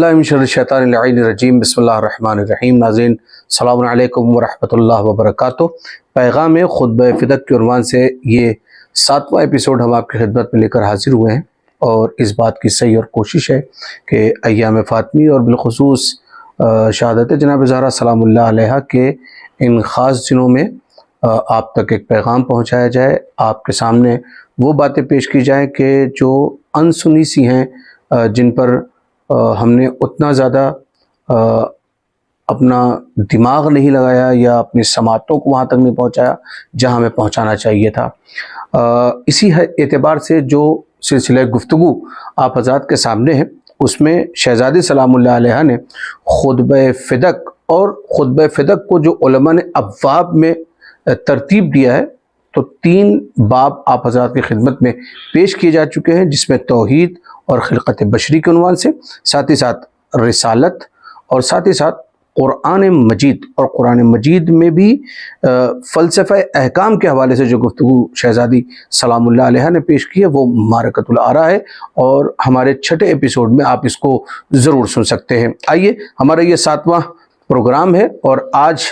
باللہ من شر الشیطان اللعین الرجیم بسم اللہ الرحمن الرحیم۔ ناظرین السلام علیکم ورحمۃ اللہ وبرکاتہ۔ پیغام خطبہ فدق کے عنوان سے یہ 7واں ایپیسوڈ ہم آپ کی خدمت میں لے کر حاضر ہوئے ہیں، اور اس بات کی صحیح اور کوشش ہے کہ ایام فاطمی اور بالخصوص شہادت جناب زہرا سلام اللہ علیہ کے ان خاص دنوں میں آپ تک ایک پیغام پہنچایا جائے، آپ کے سامنے وہ باتیں پیش کی جائیں کہ جو انسنی سی ہیں، جن پر ہم نے اتنا زیادہ اپنا دماغ نہیں لگایا یا اپنی سماعتوں کو وہاں تک نہیں پہنچایا جہاں ہمیں پہنچانا چاہیے تھا۔ اسی اعتبار سے جو سلسلہ گفتگو آپ حضرات کے سامنے ہے، اس میں شہزادی سلام اللہ علیہ نے خطبہ فدق اور خطبہ فدق کو جو علماء نے ابواب میں ترتیب دیا ہے، تو 3 باب آپ حضرات کی خدمت میں پیش کیے جا چکے ہیں، جس میں توحید اور خلقت بشری کے عنوان سے، ساتھ ہی ساتھ رسالت، اور ساتھ ہی ساتھ قرآن مجید، اور قرآن مجید میں بھی فلسفہ احکام کے حوالے سے جو گفتگو شہزادی سلام اللہ علیہ نے پیش کی ہے وہ معرکۃ الآراء ہے، اور ہمارے 6 ایپیسوڈ میں آپ اس کو ضرور سن سکتے ہیں۔ آئیے، ہمارا یہ 7واں پروگرام ہے، اور آج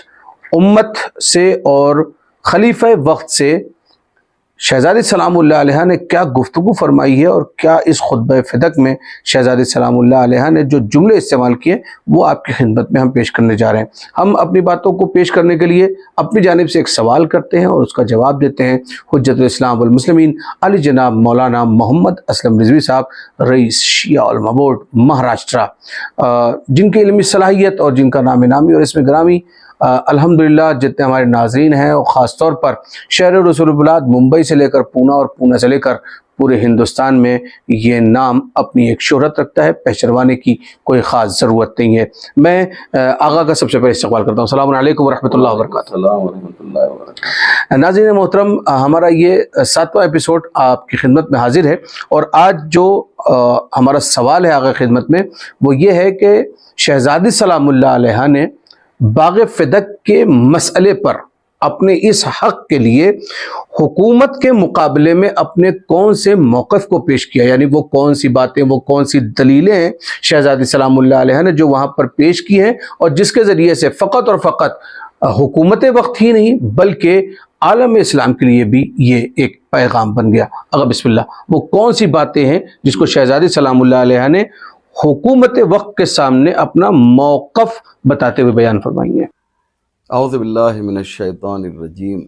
امت سے اور خلیفہ وقت سے شہزادی سلام اللہ علیہ نے کیا گفتگو فرمائی ہے، اور کیا اس خطبہ فدق میں شہزادی سلام اللہ علیہ نے جو جملے استعمال کیے وہ آپ کی خدمت میں ہم پیش کرنے جا رہے ہیں۔ ہم اپنی باتوں کو پیش کرنے کے لیے اپنی جانب سے ایک سوال کرتے ہیں اور اس کا جواب دیتے ہیں حجت الاسلام والمسلمین علی جناب مولانا محمد اسلم رضوی صاحب، رئیس شیعہ علماء بورڈ مہاراشٹرا، جن کی علمی صلاحیت اور جن کا نام نامی اور اسم گرامی الحمدللہ جتنے ہمارے ناظرین ہیں، اور خاص طور پر شہر رسول البلاد ممبئی سے لے کر پونا، اور پونا سے لے کر پورے ہندوستان میں یہ نام اپنی ایک شہرت رکھتا ہے، پہچانوانے کی کوئی خاص ضرورت نہیں ہے۔ میں آغا کا سب سے پہلے استقبال کرتا ہوں۔ السلام علیکم ورحمۃ اللہ وبرکاتہ۔ السلام ورحمۃ اللہ وبرکاتہ۔ ناظرین محترم، ہمارا یہ 7واں ایپیسوڈ آپ کی خدمت میں حاضر ہے، اور آج جو ہمارا سوال ہے آغا خدمت میں وہ یہ ہے کہ شہزادی سلام اللہ علیہ نے باغ فدق کے مسئلے پر اپنے اس حق کے لیے حکومت کے مقابلے میں اپنے کون سے موقف کو پیش کیا، یعنی وہ کون سی باتیں، وہ کون سی دلیلیں ہیں شہزادی سلام اللہ علیہ نے جو وہاں پر پیش کی ہیں، اور جس کے ذریعے سے فقط اور فقط حکومت وقت ہی نہیں بلکہ عالم اسلام کے لیے بھی یہ ایک پیغام بن گیا۔ اگر بسم اللہ، وہ کون سی باتیں ہیں جس کو شہزادی سلام اللہ علیہ نے حکومت وقت کے سامنے اپنا موقف بتاتے ہوئے بیان فرمائی ہیں؟ اعوذ باللہ من الشیطان الرجیم،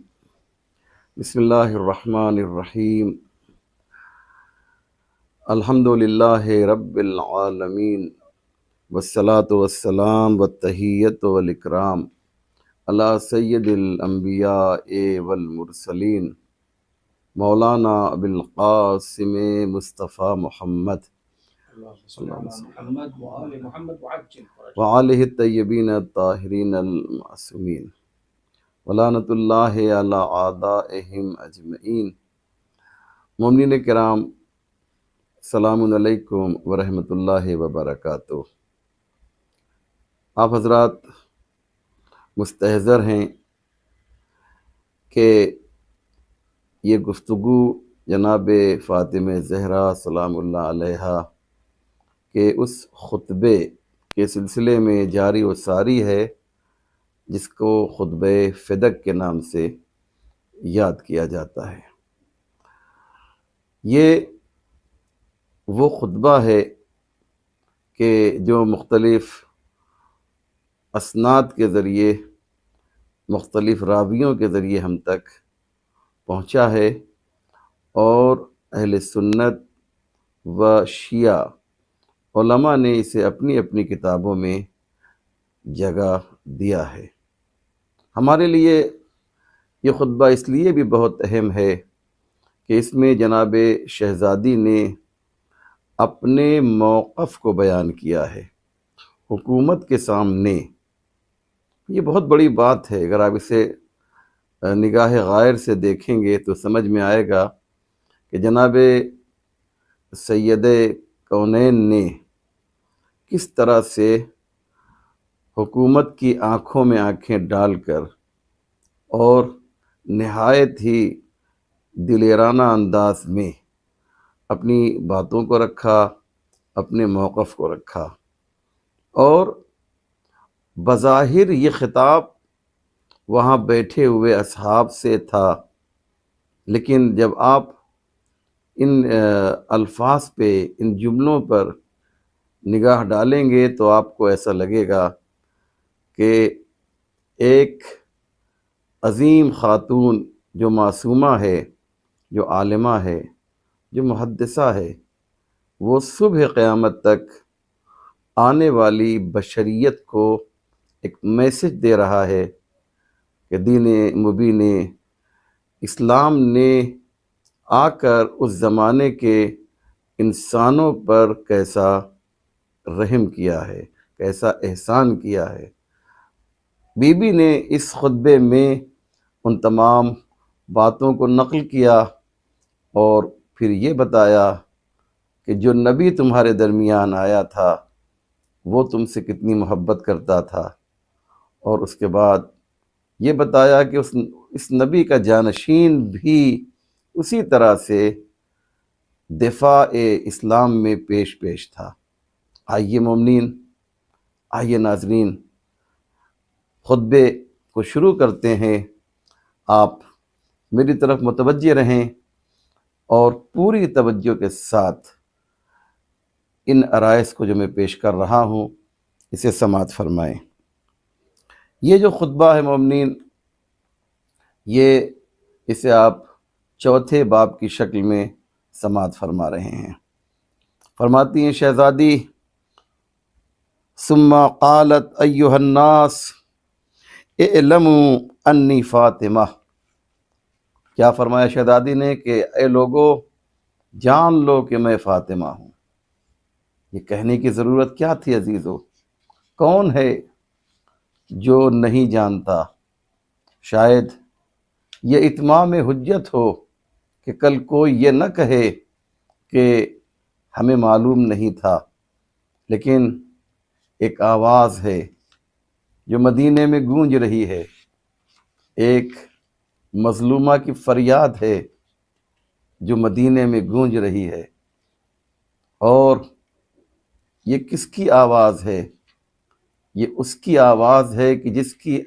بسم اللہ الرحمن الرحیم، الحمد للہ رب العالمین، والصلاة والسلام والتحیۃ والاکرام علی سید الانبیاء والمرسلین مولانا ابی القاسم مصطفیٰ محمد وآلہ الطیبین الطاہرین المعصومین ولعنۃ اللہ علی اعدائہم اجمعین۔ مومنین کرام، السلام علیکم ورحمۃ اللہ وبرکاتہ۔ آپ حضرات مستحضر ہیں کہ یہ گفتگو جناب فاطمہ زہرا سلام اللہ علیہ کہ اس خطبے کے سلسلے میں جاری و ساری ہے، جس کو خطبہ فدق کے نام سے یاد کیا جاتا ہے۔ یہ وہ خطبہ ہے کہ جو مختلف اسناد کے ذریعے، مختلف راویوں کے ذریعے ہم تک پہنچا ہے، اور اہل سنت و شیعہ علماء نے اسے اپنی اپنی کتابوں میں جگہ دیا ہے۔ ہمارے لیے یہ خطبہ اس لیے بھی بہت اہم ہے کہ اس میں جناب شہزادی نے اپنے موقف کو بیان کیا ہے حکومت کے سامنے۔ یہ بہت بڑی بات ہے، اگر آپ اسے نگاہ غائر سے دیکھیں گے تو سمجھ میں آئے گا کہ جناب سید کونین نے کس طرح سے حکومت کی آنکھوں میں آنکھیں ڈال کر اور نہایت ہی دلیرانہ انداز میں اپنی باتوں کو رکھا، اپنے موقف کو رکھا۔ اور بظاہر یہ خطاب وہاں بیٹھے ہوئے اصحاب سے تھا، لیکن جب آپ ان الفاظ پہ، ان جملوں پر نگاہ ڈالیں گے تو آپ کو ایسا لگے گا کہ ایک عظیم خاتون جو معصومہ ہے، جو عالمہ ہے، جو محدثہ ہے، وہ صبح قیامت تک آنے والی بشریت کو ایک میسج دے رہا ہے کہ دین مبین اسلام نے آ کر اس زمانے کے انسانوں پر کیسا رحم کیا ہے، کیسا احسان کیا ہے۔ بی بی نے اس خطبے میں ان تمام باتوں کو نقل کیا اور پھر یہ بتایا کہ جو نبی تمہارے درمیان آیا تھا وہ تم سے کتنی محبت کرتا تھا، اور اس کے بعد یہ بتایا کہ اس نبی کا جانشین بھی اسی طرح سے دفاع اسلام میں پیش تھا۔ آئیے مومنین، آئیے ناظرین، خطبے کو شروع کرتے ہیں۔ آپ میری طرف متوجہ رہیں اور پوری توجہ کے ساتھ ان عرائض کو جو میں پیش کر رہا ہوں اسے سماعت فرمائیں۔ یہ جو خطبہ ہے مومنین، اسے آپ چوتھے باب کی شکل میں سماعت فرما رہے ہیں۔ فرماتی ہیں شہزادی، ثم قالت ایھا الناس اعلموا انی فاطمہ۔ کیا فرمایا شہزادی نے کہ اے لوگو جان لو کہ میں فاطمہ ہوں۔ یہ کہنے کی ضرورت کیا تھی عزیزو؟ کون ہے جو نہیں جانتا؟ شاید یہ اتمام حجت ہو کہ کل کوئی یہ نہ کہے کہ ہمیں معلوم نہیں تھا، لیکن ایک آواز ہے جو مدینے میں گونج رہی ہے، ایک مظلومہ کی فریاد ہے جو مدینے میں گونج رہی ہے، اور یہ کس کی آواز ہے؟ یہ اس کی آواز ہے کہ جس کی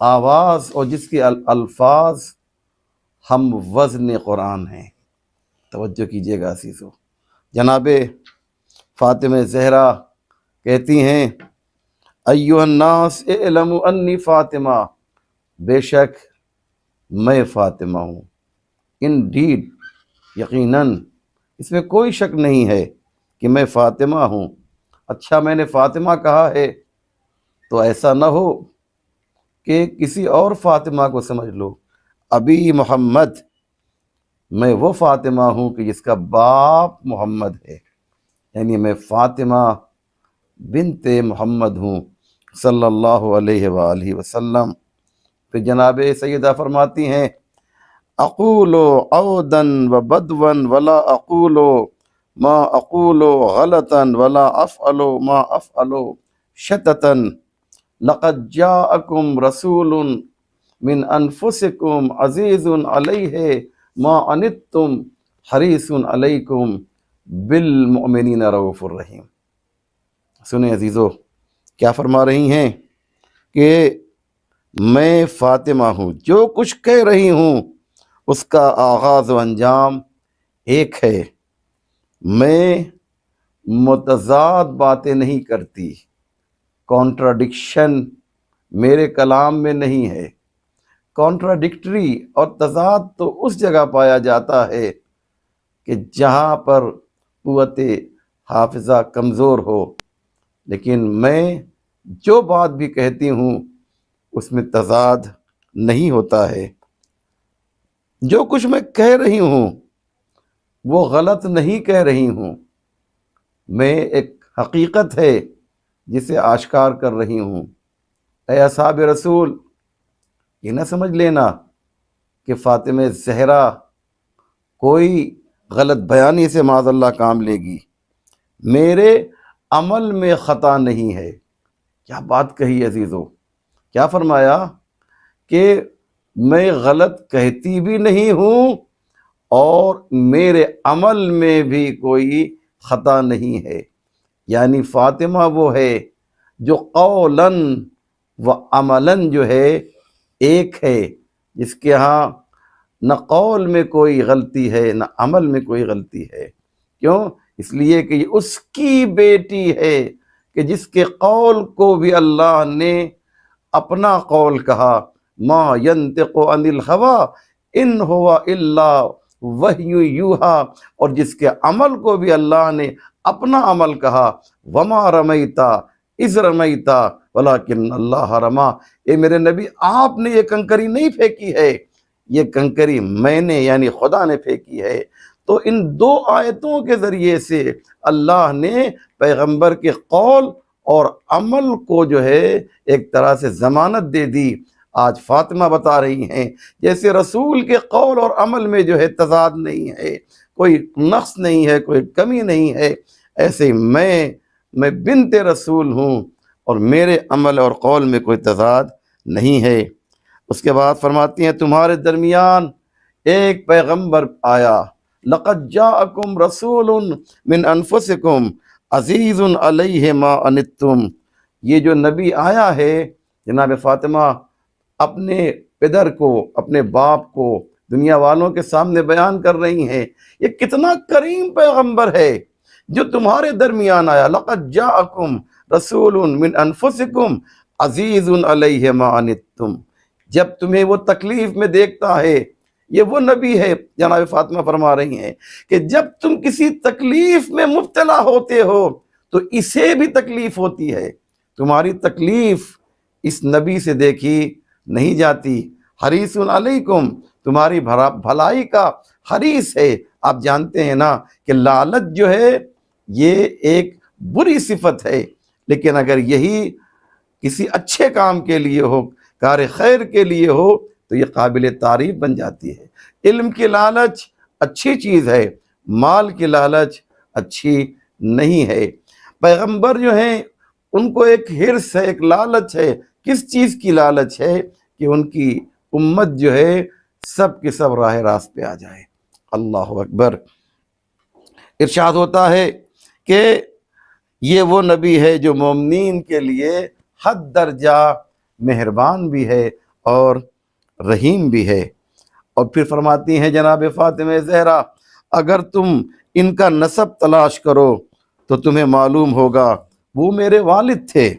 آواز اور جس کے الفاظ ہم وزن قرآن ہیں۔ توجہ کیجیے گا عزیزو، جناب فاطمہ زہرا کہتی ہیں ایھا الناس اعلموا انی فاطمہ، بے شک میں فاطمہ ہوں۔ انڈیڈ، یقیناً اس میں کوئی شک نہیں ہے کہ میں فاطمہ ہوں۔ اچھا، میں نے فاطمہ کہا ہے تو ایسا نہ ہو کہ کسی اور فاطمہ کو سمجھ لو۔ ابی محمد، میں وہ فاطمہ ہوں کہ جس کا باپ محمد ہے، یعنی میں فاطمہ بنت محمد ہوں صلی اللہ علیہ وآلہ وسلم۔ پھر جناب سیدہ فرماتی ہیں اقول عودا و بدوا ولا اقول ما اقول غلطا ولا افعل ما افعل شتتا لقد جاءکم رسول من انفسکم عزیز علیہ ما عنتم حریص علیکم بالمؤمنین رؤوف الرحیم۔ سنیں عزیزو، کیا فرما رہی ہیں کہ میں فاطمہ ہوں، جو کچھ کہہ رہی ہوں اس کا آغاز و انجام ایک ہے۔ میں متضاد باتیں نہیں کرتی، کانٹراڈکشن میرے کلام میں نہیں ہے۔ کانٹراڈکٹری اور تضاد تو اس جگہ پایا جاتا ہے کہ جہاں پر قوت حافظہ کمزور ہو، لیکن میں جو بات بھی کہتی ہوں اس میں تضاد نہیں ہوتا ہے۔ جو کچھ میں کہہ رہی ہوں وہ غلط نہیں کہہ رہی ہوں، میں ایک حقیقت ہے جسے آشکار کر رہی ہوں۔ اے اصحاب رسول، یہ نہ سمجھ لینا کہ فاطمہ زہرا کوئی غلط بیانی سے معاذ اللہ کام لے گی۔ میرے عمل میں خطا نہیں ہے۔ کیا بات کہی عزیزو، کیا فرمایا کہ میں غلط کہتی بھی نہیں ہوں اور میرے عمل میں بھی کوئی خطا نہیں ہے۔ یعنی فاطمہ وہ ہے جو قولاً و عملاً جو ہے ایک ہے، جس کے ہاں نہ قول میں کوئی غلطی ہے نہ عمل میں کوئی غلطی ہے۔ کیوں؟ اس لیے کہ یہ اس کی بیٹی ہے کہ جس کے قول کو بھی اللہ نے اپنا قول کہا، ما ینطق عن الہوی ان ہوا الا وحی یوحی، اور جس کے عمل کو بھی اللہ نے اپنا عمل کہا، وما رمیتا اذ رمیتا ولکن اللہ رما۔ اے میرے نبی، آپ نے یہ کنکری نہیں پھینکی ہے، یہ کنکری میں نے یعنی خدا نے پھینکی ہے۔ تو ان دو آیتوں کے ذریعے سے اللہ نے پیغمبر کے قول اور عمل کو جو ہے ایک طرح سے ضمانت دے دی۔ آج فاطمہ بتا رہی ہیں جیسے رسول کے قول اور عمل میں جو ہے تضاد نہیں ہے، کوئی نقص نہیں ہے، کوئی کمی نہیں ہے، ایسے ہی میں بنت رسول ہوں اور میرے عمل اور قول میں کوئی تضاد نہیں ہے۔ اس کے بعد فرماتی ہیں تمہارے درمیان ایک پیغمبر آیا، لقد جاءکم رسول من انفسکم عزیز علیہ ما عنتم۔ یہ جو نبی آیا ہے جناب فاطمہ اپنے پدر کو، اپنے باپ کو دنیا والوں کے سامنے بیان کر رہی ہیں، یہ کتنا کریم پیغمبر ہے جو تمہارے درمیان آیا۔ لقد جاءکم رسول من انفسکم عزیز علیہ ما عنتم۔ جب تمہیں وہ تکلیف میں دیکھتا ہے، یہ وہ نبی ہے جناب فاطمہ فرما رہی ہیں کہ جب تم کسی تکلیف میں مبتلا ہوتے ہو تو اسے بھی تکلیف ہوتی ہے، تمہاری تکلیف اس نبی سے دیکھی نہیں جاتی۔ حریص علیکم، تمہاری بھلائی کا حریص ہے۔ آپ جانتے ہیں نا کہ لالچ جو ہے یہ ایک بری صفت ہے، لیکن اگر یہی کسی اچھے کام کے لیے ہو، کار خیر کے لیے ہو، تو یہ قابل تعریف بن جاتی ہے۔ علم کی لالچ اچھی چیز ہے، مال کی لالچ اچھی نہیں ہے۔ پیغمبر جو ہیں ان کو ایک حرص ہے، ایک لالچ ہے۔ کس چیز کی لالچ ہے؟ کہ ان کی امت جو ہے سب کے سب راہ راست پہ آ جائے۔ اللہ اکبر۔ ارشاد ہوتا ہے کہ یہ وہ نبی ہے جو مومنین کے لیے حد درجہ مہربان بھی ہے اور رحیم بھی ہے۔ اور پھر فرماتی ہیں جناب فاطمہ زہرا اگر تم ان کا نسب تلاش کرو تو تمہیں معلوم ہوگا وہ میرے والد تھے،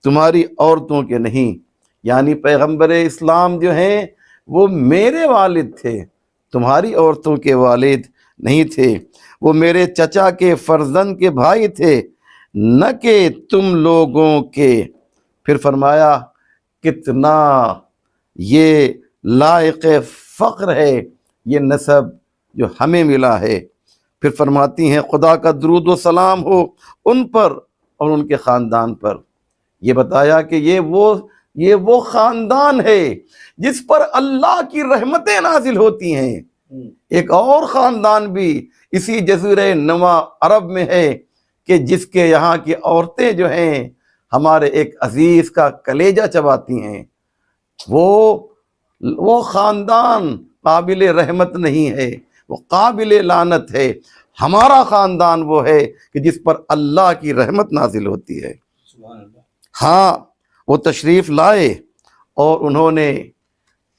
تمہاری عورتوں کے نہیں۔ یعنی پیغمبر اسلام جو ہیں وہ میرے والد تھے، تمہاری عورتوں کے والد نہیں تھے۔ وہ میرے چچا کے فرزند کے بھائی تھے، نہ کہ تم لوگوں کے۔ پھر فرمایا کتنا یہ لائق فخر ہے یہ نسب جو ہمیں ملا ہے۔ پھر فرماتی ہیں خدا کا درود و سلام ہو ان پر اور ان کے خاندان پر۔ یہ بتایا کہ یہ وہ خاندان ہے جس پر اللہ کی رحمتیں نازل ہوتی ہیں۔ ایک اور خاندان بھی اسی جزیرہ نما عرب میں ہے کہ جس کے یہاں کی عورتیں جو ہیں ہمارے ایک عزیز کا کلیجہ چباتی ہیں۔ وہ خاندان قابل رحمت نہیں ہے، وہ قابل لعنت ہے۔ ہمارا خاندان وہ ہے کہ جس پر اللہ کی رحمت نازل ہوتی ہے۔ ہاں، وہ تشریف لائے اور انہوں نے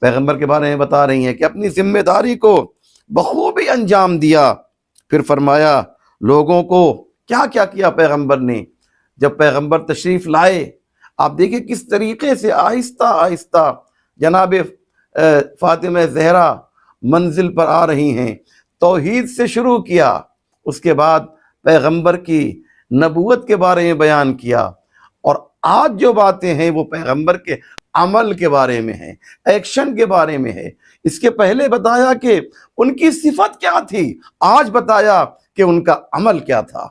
پیغمبر کے بارے میں بتا رہی ہیں کہ اپنی ذمہ داری کو بخوبی انجام دیا۔ پھر فرمایا لوگوں کو کیا کیا کیا پیغمبر نے جب پیغمبر تشریف لائے۔ آپ دیکھیں کس طریقے سے آہستہ آہستہ جناب فاطمہ زہرا منزل پر آ رہی ہیں۔ توحید سے شروع کیا، اس کے بعد پیغمبر کی نبوت کے بارے میں بیان کیا، اور آج جو باتیں ہیں وہ پیغمبر کے عمل کے بارے میں ہیں، ایکشن کے بارے میں ہے۔ اس کے پہلے بتایا کہ ان کی صفت کیا تھی، آج بتایا کہ ان کا عمل کیا تھا۔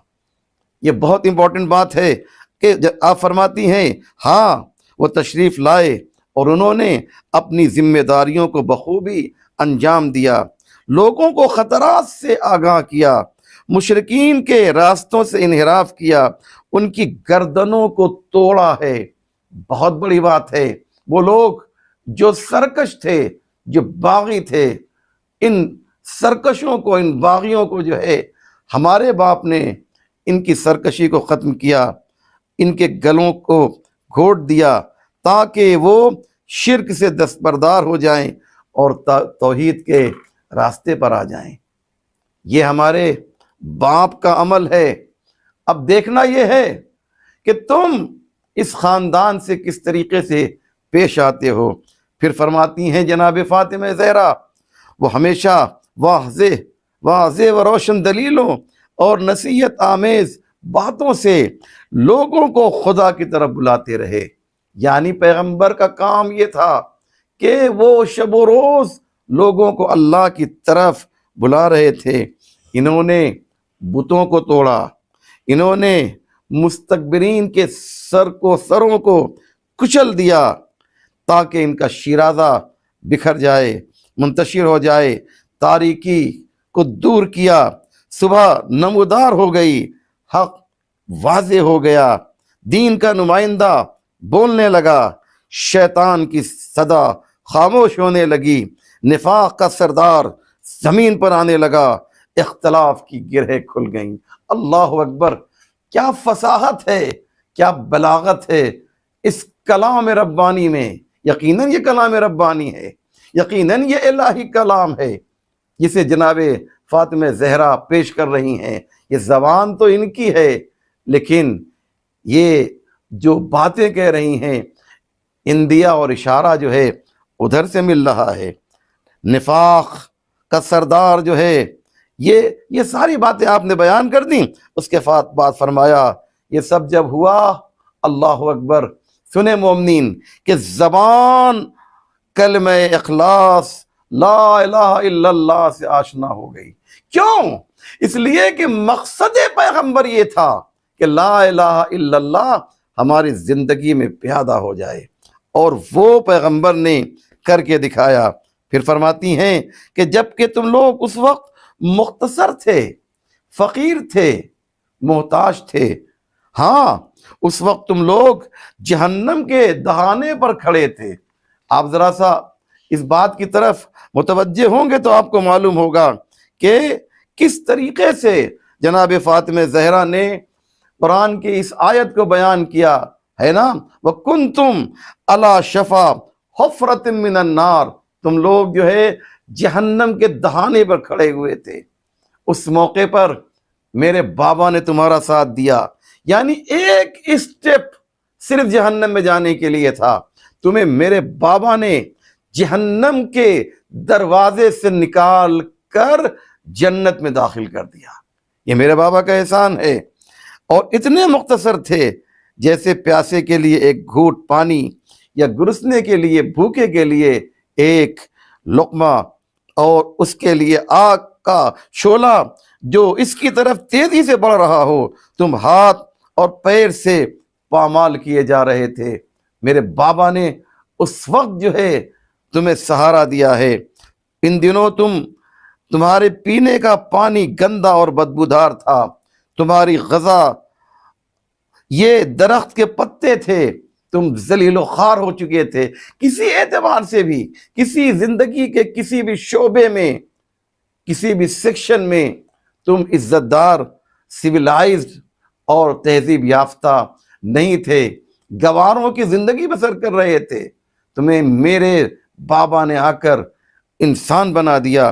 یہ بہت امپورٹنٹ بات ہے کہ آپ فرماتی ہیں ہاں وہ تشریف لائے اور انہوں نے اپنی ذمہ داریوں کو بخوبی انجام دیا، لوگوں کو خطرات سے آگاہ کیا، مشرکین کے راستوں سے انحراف کیا، ان کی گردنوں کو توڑا ہے۔ بہت بڑی بات ہے، وہ لوگ جو سرکش تھے، جو باغی تھے، ان سرکشوں کو، ان باغیوں کو جو ہے ہمارے باپ نے ان کی سرکشی کو ختم کیا، ان کے گلوں کو گھونٹ دیا تاکہ وہ شرک سے دستبردار ہو جائیں اور توحید کے راستے پر آ جائیں۔ یہ ہمارے باپ کا عمل ہے۔ اب دیکھنا یہ ہے کہ تم اس خاندان سے کس طریقے سے پیش آتے ہو۔ پھر فرماتی ہیں جناب فاطمہ زہرا، وہ ہمیشہ واضح و روشن دلیلوں اور نصیحت آمیز باتوں سے لوگوں کو خدا کی طرف بلاتے رہے۔ یعنی پیغمبر کا کام یہ تھا کہ وہ شب و روز لوگوں کو اللہ کی طرف بلا رہے تھے۔ انہوں نے بتوں کو توڑا، انہوں نے مستکبرین کے سروں کو کچل دیا تاکہ ان کا شیرازہ بکھر جائے، منتشر ہو جائے، تاریکی کو دور کیا، صبح نمودار ہو گئی، حق واضح ہو گیا، دین کا نمائندہ بولنے لگا، شیطان کی صدا خاموش ہونے لگی، نفاق کا سردار زمین پر آنے لگا، اختلاف کی گرہیں کھل گئیں۔ اللہ اکبر! کیا فصاحت ہے، کیا بلاغت ہے اس کلام ربانی میں۔ یقیناً یہ کلام ربانی ہے، یقیناً یہ الہی کلام ہے جسے جناب فاطمہ زہرا پیش کر رہی ہیں۔ یہ زبان تو ان کی ہے، لیکن یہ جو باتیں کہہ رہی ہیں اندیا اور اشارہ جو ہے ادھر سے مل رہا ہے۔ نفاق کا سردار جو ہے، یہ ساری باتیں آپ نے بیان کر دیں۔ اس کے بعد فرمایا یہ سب جب ہوا، اللہ اکبر، سنیں مومنین، کہ زبان کلمہ اخلاص لا الہ الا اللہ سے آشنا ہو گئی۔ کیوں؟ اس لیے کہ مقصد پیغمبر یہ تھا کہ لا الہ الا اللہ ہماری زندگی میں پیادہ ہو جائے، اور وہ پیغمبر نے کر کے دکھایا۔ پھر فرماتی ہیں کہ جب کہ تم لوگ اس وقت مختصر تھے، فقیر تھے، محتاج تھے، ہاں اس وقت تم لوگ جہنم کے دہانے پر کھڑے تھے۔ آپ ذرا سا اس بات کی طرف متوجہ ہوں گے تو آپ کو معلوم ہوگا کہ کس طریقے سے جناب فاطمہ زہرا نے قرآن کی اس آیت کو بیان کیا ہے نا، وَكُنْتُمْ عَلَى شَفَا حُفْرَةٍ مِّنَ النَّارِ، تم لوگ جو ہے جہنم کے دہانے پر کھڑے ہوئے تھے۔ اس موقع پر میرے بابا نے تمہارا ساتھ دیا، یعنی ایک اسٹیپ صرف جہنم میں جانے کے لیے تھا، تمہیں میرے بابا نے جہنم کے دروازے سے نکال کر جنت میں داخل کر دیا۔ یہ میرے بابا کا احسان ہے۔ اور اتنے مختصر تھے جیسے پیاسے کے لیے ایک گھونٹ پانی یا گرسنے کے لیے، بھوکے کے لیے ایک لقمہ، اور اس کے لیے آگ کا شعلہ جو اس کی طرف تیزی سے بڑھ رہا ہو، تم ہاتھ اور پیر سے پامال کیے جا رہے تھے۔ میرے بابا نے اس وقت جو ہے تمہیں سہارا دیا ہے۔ ان دنوں تمہارے پینے کا پانی گندا اور بدبودار تھا، تمہاری غذا یہ درخت کے پتے تھے، تم ذلیل و خوار ہو چکے تھے۔ کسی اعتبار سے بھی، کسی زندگی کے کسی بھی شعبے میں، کسی بھی سیکشن میں تم عزت دار، سویلائزڈ اور تہذیب یافتہ نہیں تھے، گواروں کی زندگی بسر کر رہے تھے۔ تمہیں میرے بابا نے آ کر انسان بنا دیا۔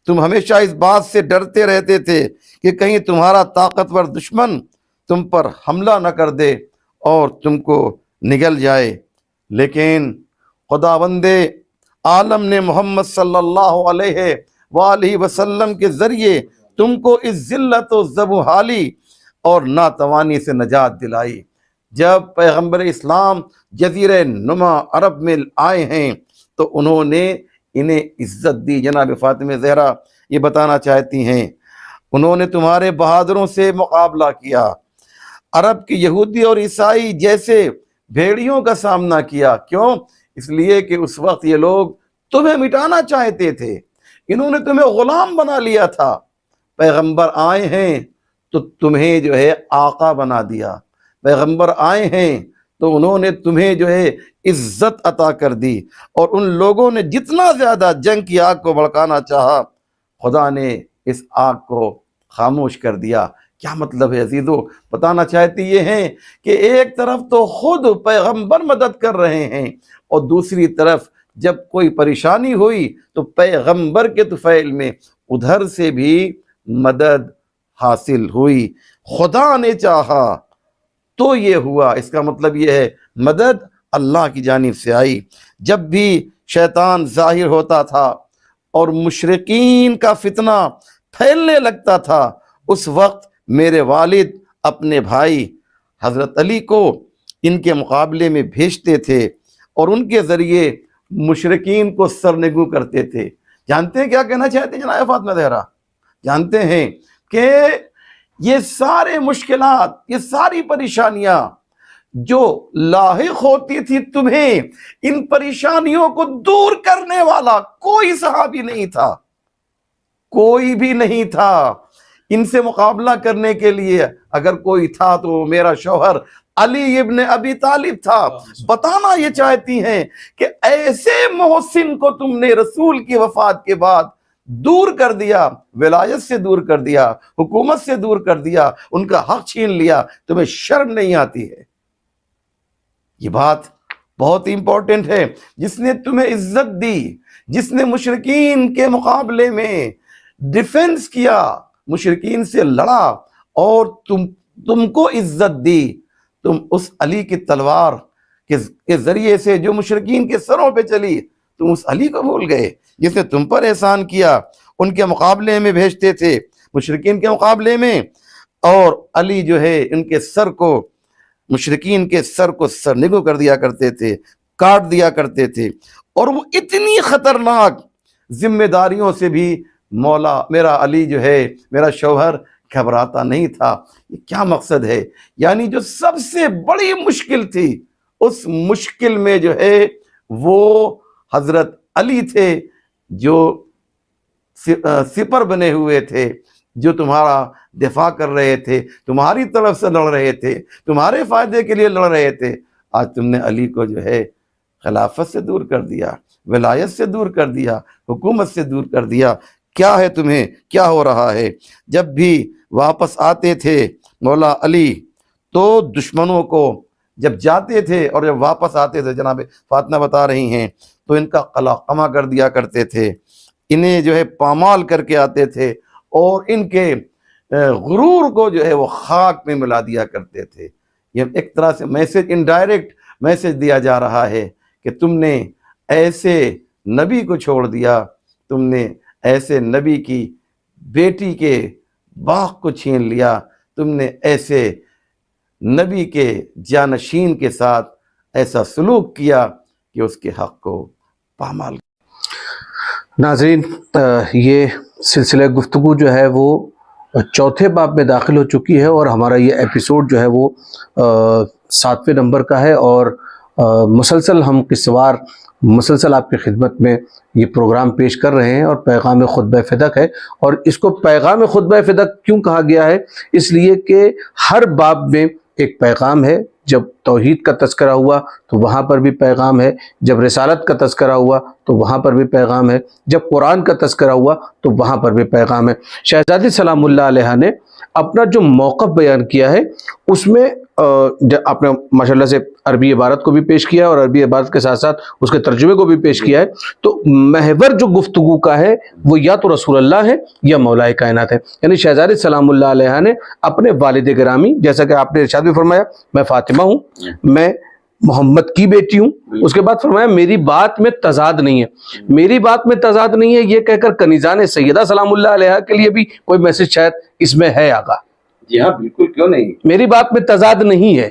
تم ہمیشہ اس بات سے ڈرتے رہتے تھے کہ کہیں تمہارا طاقتور دشمن تم پر حملہ نہ کر دے اور تم کو نگل جائے، لیکن خداوند عالم نے محمد صلی اللہ علیہ وآلہ وسلم کے ذریعے تم کو اس ذلت و ذبحالی اور ناتوانی سے نجات دلائی۔ جب پیغمبر اسلام جزیرہ نما عرب میں آئے ہیں تو انہوں نے انہیں عزت دی۔ جناب فاطمہ زہرا یہ بتانا چاہتی ہیں انہوں نے تمہارے بہادروں سے مقابلہ کیا، عرب کی یہودی اور عیسائی جیسے بھیڑیوں کا سامنا کیا۔ کیوں؟ اس لیے کہ اس وقت یہ لوگ تمہیں مٹانا چاہتے تھے، انہوں نے تمہیں غلام بنا لیا تھا۔ پیغمبر آئے ہیں تو تمہیں جو ہے آقا بنا دیا، پیغمبر آئے ہیں تو انہوں نے تمہیں جو ہے عزت عطا کر دی، اور ان لوگوں نے جتنا زیادہ جنگ کی آگ کو بھڑکانا چاہا، خدا نے اس آگ کو خاموش کر دیا۔ کیا مطلب ہے عزیزو؟ بتانا چاہتی یہ ہیں کہ ایک طرف تو خود پیغمبر مدد کر رہے ہیں اور دوسری طرف جب کوئی پریشانی ہوئی تو پیغمبر کے طفیل میں ادھر سے بھی مدد حاصل ہوئی۔ خدا نے چاہا تو یہ ہوا، اس کا مطلب یہ ہے مدد اللہ کی جانب سے آئی۔ جب بھی شیطان ظاہر ہوتا تھا اور مشرکین کا فتنہ پھیلنے لگتا تھا، اس وقت میرے والد اپنے بھائی حضرت علی کو ان کے مقابلے میں بھیجتے تھے اور ان کے ذریعے مشرکین کو سرنگوں کرتے تھے۔ جانتے ہیں کیا کہنا چاہتے ہیں جناب فاطمہ زہرا؟ جانتے ہیں کہ یہ سارے مشکلات، یہ ساری پریشانیاں جو لاحق ہوتی تھی تمہیں، ان پریشانیوں کو دور کرنے والا کوئی صحابی نہیں تھا، کوئی بھی نہیں تھا۔ ان سے مقابلہ کرنے کے لیے اگر کوئی تھا تو میرا شوہر علی ابن ابی طالب تھا۔ بتانا یہ چاہتی ہیں کہ ایسے محسن کو تم نے رسول کی وفات کے بعد دور کر دیا، ولایت سے دور کر دیا، حکومت سے دور کر دیا، ان کا حق چھین لیا، تمہیں شرم نہیں آتی ہے؟ یہ بات بہت امپورٹنٹ ہے۔ جس نے تمہیں عزت دی، جس نے مشرکین کے مقابلے میں ڈیفنس کیا، مشرکین سے لڑا اور تم کو عزت دی، تم اس علی کی تلوار کے ذریعے سے جو مشرکین کے سروں پہ چلی، تم اس علی کو بھول گئے جس نے تم پر احسان کیا۔ ان کے مقابلے میں بھیجتے تھے، مشرکین کے مقابلے میں، اور علی جو ہے ان کے سر کو، مشرکین کے سر کو سرنگوں کر دیا کرتے تھے، کاٹ دیا کرتے تھے۔ اور وہ اتنی خطرناک ذمہ داریوں سے بھی مولا میرا علی جو ہے، میرا شوہر، گھبراتا نہیں تھا۔ یہ کیا مقصد ہے؟ یعنی جو سب سے بڑی مشکل تھی، اس مشکل میں جو ہے وہ حضرت علی تھے جو سپر بنے ہوئے تھے، جو تمہارا دفاع کر رہے تھے، تمہاری طرف سے لڑ رہے تھے، تمہارے فائدے کے لیے لڑ رہے تھے۔ آج تم نے علی کو جو ہے خلافت سے دور کر دیا، ولایت سے دور کر دیا، حکومت سے دور کر دیا۔ کیا ہے تمہیں؟ کیا ہو رہا ہے؟ جب بھی واپس آتے تھے مولا علی تو دشمنوں کو جب جاتے تھے اور جب واپس آتے تھے، جناب فاطمہ بتا رہی ہیں، تو ان کا قلع قمع کر دیا کرتے تھے، انہیں جو ہے پامال کر کے آتے تھے اور ان کے غرور کو جو ہے وہ خاک میں ملا دیا کرتے تھے۔ یہ ایک طرح سے میسج، انڈائریکٹ میسج دیا جا رہا ہے کہ تم نے ایسے نبی کو چھوڑ دیا، تم نے ایسے نبی کی بیٹی کے باغ کو چھین لیا، تم نے ایسے نبی کے جانشین کے ساتھ ایسا سلوک کیا کہ اس کے حق کو پامال۔ ناظرین، یہ سلسلہ گفتگو جو ہے وہ چوتھے باب میں داخل ہو چکی ہے اور ہمارا یہ ایپیسوڈ جو ہے وہ 7ویں نمبر کا ہے، اور مسلسل ہم قصوار مسلسل آپ کی خدمت میں یہ پروگرام پیش کر رہے ہیں، اور پیغام خطبہ فدق ہے۔ اور اس کو پیغام خطبہ فدق کیوں کہا گیا ہے؟ اس لیے کہ ہر باب میں ایک پیغام ہے۔ جب توحید کا تذکرہ ہوا تو وہاں پر بھی پیغام ہے، جب رسالت کا تذکرہ ہوا تو وہاں پر بھی پیغام ہے، جب قرآن کا تذکرہ ہوا تو وہاں پر بھی پیغام ہے۔ شہزادی سلام اللہ علیہ نے اپنا جو موقف بیان کیا ہے اس میں آپ نے ماشاءاللہ سے عربی عبارت کو بھی پیش کیا اور عربی عبارت کے ساتھ ساتھ اس کے ترجمے کو بھی پیش کیا ہے۔ تو محور جو گفتگو کا ہے وہ یا تو رسول اللہ ہے یا مولا کائنات ہے، یعنی شہزادی سلام اللہ علیہ نے اپنے والد گرامی، جیسا کہ آپ نے ارشاد بھی فرمایا میں فاطمہ ہوں، میں محمد کی بیٹی ہوں، اس کے بعد فرمایا میری بات میں تضاد نہیں ہے، میری بات میں تضاد نہیں ہے یہ کہہ کر کنیزان سیدہ سلام اللہ علیہ کے لیے بھی کوئی میسج شاید اس میں ہے آقا۔ جی ہاں بالکل، کیوں نہیں، میری بات میں تضاد نہیں ہے،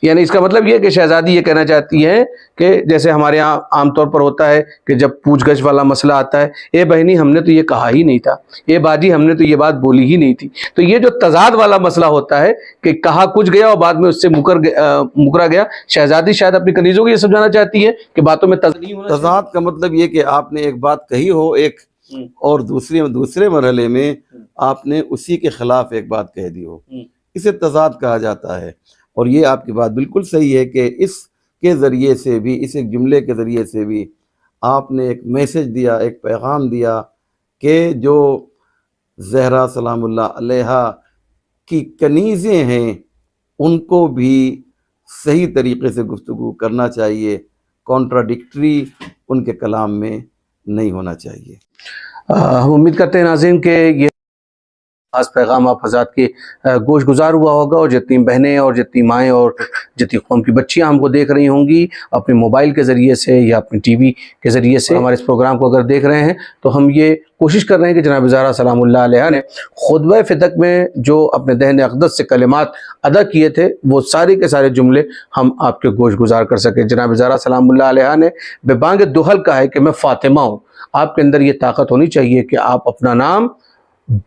یعنی اس کا مطلب یہ کہ شہزادی یہ کہنا چاہتی ہے کہ جیسے ہمارے ہاں عام طور پر ہوتا ہے کہ جب پوچھ گچھ والا مسئلہ آتا ہے، اے بہنی ہم نے تو یہ کہا ہی نہیں تھا، اے باجی ہم نے تو یہ بات بولی ہی نہیں تھی۔ تو یہ جو تضاد والا مسئلہ ہوتا ہے کہ کہا کچھ گیا اور بعد میں اس سے مکرا گیا، شہزادی شاید اپنی کنیزوں کو یہ سمجھانا چاہتی ہے کہ باتوں میں تضاد نہیں ہونا چاہیے۔ تضاد کا مطلب یہ کہ آپ نے ایک بات کہی ہو ایک اور دوسرے مرحلے میں آپ نے اسی کے خلاف ایک بات کہہ دی ہو، اسے تضاد کہا جاتا ہے۔ اور یہ آپ کی بات بالکل صحیح ہے کہ اس کے ذریعے سے بھی، اس ایک جملے کے ذریعے سے بھی آپ نے ایک میسج دیا، ایک پیغام دیا کہ جو زہرا سلام اللہ علیہا کی کنیزیں ہیں ان کو بھی صحیح طریقے سے گفتگو کرنا چاہیے، کانٹراڈکٹری ان کے کلام میں نہیں ہونا چاہیے۔ ہم امید کرتے ہیں ناظرین کہ یہ خاص پیغام آپ حضرات کے گوش گزار ہوا ہوگا، اور جتنی بہنیں اور جتنی مائیں اور جتنی قوم کی بچیاں ہم کو دیکھ رہی ہوں گی اپنے موبائل کے ذریعے سے یا اپنے ٹی وی کے ذریعے سے ہمارے اس پروگرام کو اگر دیکھ رہے ہیں تو ہم یہ کوشش کر رہے ہیں کہ جناب زہرا سلام اللہ علیہ نے خطبہ فتق میں جو اپنے دہن اقدس سے کلمات ادا کیے تھے وہ سارے کے سارے جملے ہم آپ کے گوش گزار کر سکیں۔ جناب زہرا سلام اللہ علیہ نے بے بانگ دہل کہا ہے کہ میں فاطمہ ہوں۔ آپ کے اندر یہ طاقت ہونی چاہیے کہ آپ اپنا نام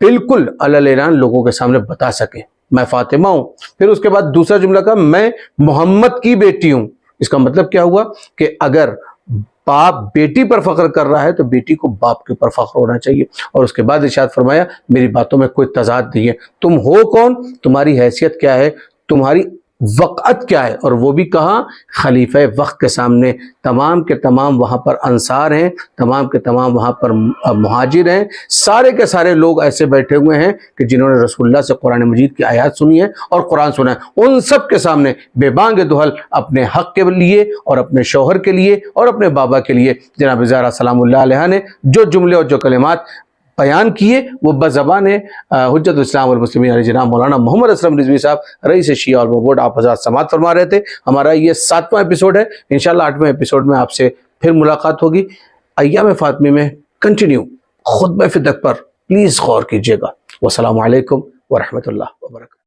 بالکل علل اعلان لوگوں کے سامنے بتا سکیں، میں فاطمہ ہوں۔ پھر اس کے بعد دوسرا جملہ کہا میں محمد کی بیٹی ہوں۔ اس کا مطلب کیا ہوا کہ اگر باپ بیٹی پر فخر کر رہا ہے تو بیٹی کو باپ کے اوپر فخر ہونا چاہیے۔ اور اس کے بعد ارشاد فرمایا میری باتوں میں کوئی تضاد نہیں ہے، تم ہو کون، تمہاری حیثیت کیا ہے، تمہاری وقعت کیا ہے، اور وہ بھی کہا خلیفہ وقت کے سامنے۔ تمام کے تمام وہاں پر انصار ہیں، تمام کے تمام وہاں پر مہاجر ہیں، سارے کے سارے لوگ ایسے بیٹھے ہوئے ہیں کہ جنہوں نے رسول اللہ سے قرآن مجید کی آیات سنی ہے اور قرآن سنا ہے، ان سب کے سامنے بے بانگ دہل اپنے حق کے لیے اور اپنے شوہر کے لیے اور اپنے بابا کے لیے جناب زہرا سلام اللہ علیہ نے جو جملے اور جو کلمات بیان کیے وہ بزبان حجت الاسلام والمسلمین علی جناب مولانا محمد اسلم رضوی صاحب رئیس شیعہ علماء بورڈ آپ حضرات سماعت فرما رہے تھے۔ ہمارا یہ 7واں ایپیسوڈ ہے، انشاءاللہ 8ویں ایپیسوڈ میں آپ سے پھر ملاقات ہوگی۔ ایام فاطمی میں کنٹینیو خطبہ فتق پر پلیز غور کیجیے گا۔ والسلام علیکم ورحمۃ اللہ وبرکاتہ۔